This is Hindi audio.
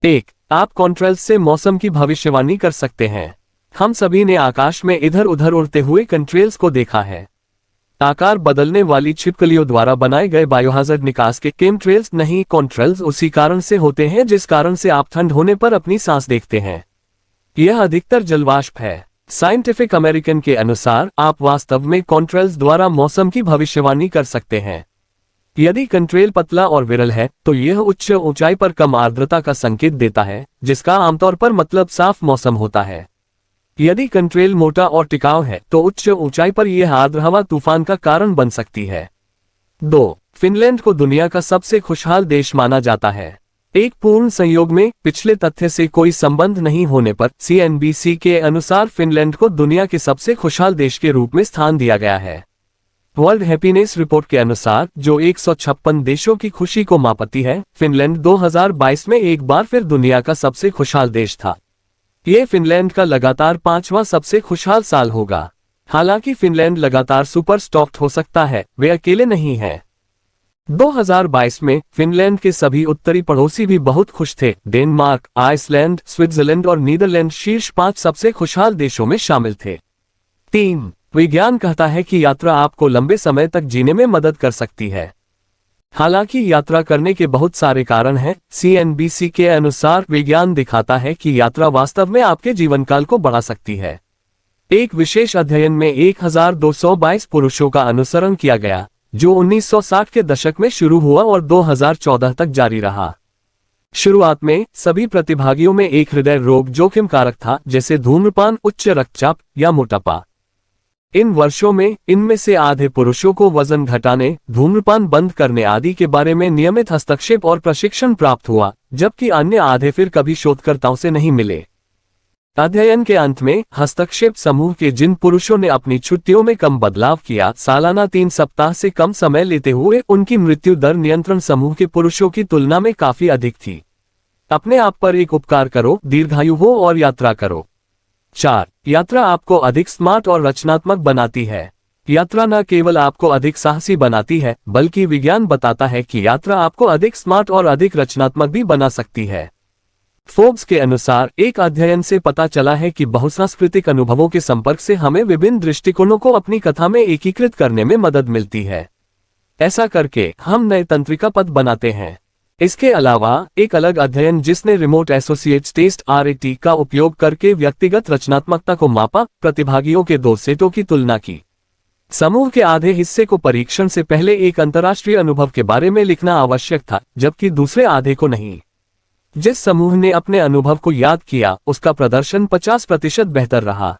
एक, आप कॉन्ट्रेल्स से मौसम की भविष्यवाणी कर सकते हैं। हम सभी ने आकाश में इधर उधर उड़ते हुए कंट्रेल्स को देखा है। आकार बदलने वाली छिपकलियों द्वारा बनाए गए बायोहाजार्ड निकास के केमट्रेल्स नहीं, कॉन्ट्रेल्स उसी कारण से होते हैं जिस कारण से आप ठंड होने पर अपनी सांस देखते हैं। यह अधिकतर जलवाष्प है। साइंटिफिक अमेरिकन के अनुसार आप वास्तव में कॉन्ट्रेल्स द्वारा मौसम की भविष्यवाणी कर सकते हैं। यदि कंट्रेल पतला और विरल है तो यह उच्च ऊंचाई पर कम आर्द्रता का संकेत देता है, जिसका आमतौर पर मतलब साफ मौसम होता है। यदि कंट्रेल मोटा और टिकाऊ है तो उच्च ऊंचाई पर यह आर्द्र हवा तूफान का कारण बन सकती है। 2. फिनलैंड को दुनिया का सबसे खुशहाल देश माना जाता है। एक पूर्ण संयोग में पिछले तथ्य से कोई संबंध नहीं होने पर CNBC के अनुसार फिनलैंड को दुनिया के सबसे खुशहाल देश के रूप में स्थान दिया गया है। वर्ल्ड हैप्पीनेस रिपोर्ट के अनुसार, जो 156 देशों की खुशी को मापती है, फिनलैंड 2022 में एक बार फिर दुनिया का सबसे खुशहाल देश था। यह फिनलैंड का लगातार 5वां सबसे खुशहाल साल होगा। हालांकि फिनलैंड लगातार सुपर स्टॉक्ड हो सकता है, वे अकेले नहीं हैं। 2022 में फिनलैंड के सभी उत्तरी पड़ोसी भी बहुत खुश थे। डेनमार्क, आइसलैंड, स्विट्जरलैंड और नीदरलैंड शीर्ष 5 सबसे खुशहाल देशों में शामिल थे। 3. विज्ञान कहता है कि यात्रा आपको लंबे समय तक जीने में मदद कर सकती है। हालांकि यात्रा करने के बहुत सारे कारण हैं। CNBC के अनुसार विज्ञान दिखाता है कि यात्रा वास्तव में आपके जीवनकाल को बढ़ा सकती है। एक विशेष अध्ययन में 1222 पुरुषों का अनुसरण किया गया, जो 1960 के दशक में शुरू हुआ और 2014 तक जारी रहा। शुरुआत में सभी प्रतिभागियों में एक हृदय रोग जोखिम कारक था, जैसे धूम्रपान, उच्च रक्तचाप या मोटापा। इन वर्षों में इनमें से आधे पुरुषों को वजन घटाने, धूम्रपान बंद करने आदि के बारे में नियमित हस्तक्षेप और प्रशिक्षण प्राप्त हुआ, जबकि अन्य आधे फिर कभी शोधकर्ताओं से नहीं मिले। अध्ययन के अंत में हस्तक्षेप समूह के जिन पुरुषों ने अपनी छुट्टियों में कम बदलाव किया, सालाना 3 सप्ताह से कम समय लेते हुए, उनकी मृत्यु दर नियंत्रण समूह के पुरुषों की तुलना में काफी अधिक थी। अपने आप पर एक उपकार करो, दीर्घायु हो और यात्रा करो। 4. यात्रा आपको अधिक स्मार्ट और रचनात्मक बनाती है। यात्रा न केवल आपको अधिक साहसी बनाती है, बल्कि विज्ञान बताता है कि यात्रा आपको अधिक स्मार्ट और अधिक रचनात्मक भी बना सकती है। फोर्ब्स के अनुसार एक अध्ययन से पता चला है कि बहुसांस्कृतिक अनुभवों के संपर्क से हमें विभिन्न दृष्टिकोणों को अपनी कथा में एकीकृत करने में मदद मिलती है। ऐसा करके हम नए तंत्रिका पद बनाते हैं। इसके अलावा एक अलग अध्ययन जिसने रिमोट एसोसिएट्स टेस्ट RAT का उपयोग करके व्यक्तिगत रचनात्मकता को मापा, प्रतिभागियों के 2 सेटों की तुलना की। समूह के आधे हिस्से को परीक्षण से पहले एक अंतर्राष्ट्रीय अनुभव के बारे में लिखना आवश्यक था, जबकि दूसरे आधे को नहीं। जिस समूह ने अपने अनुभव को याद किया, उसका प्रदर्शन 50% बेहतर रहा।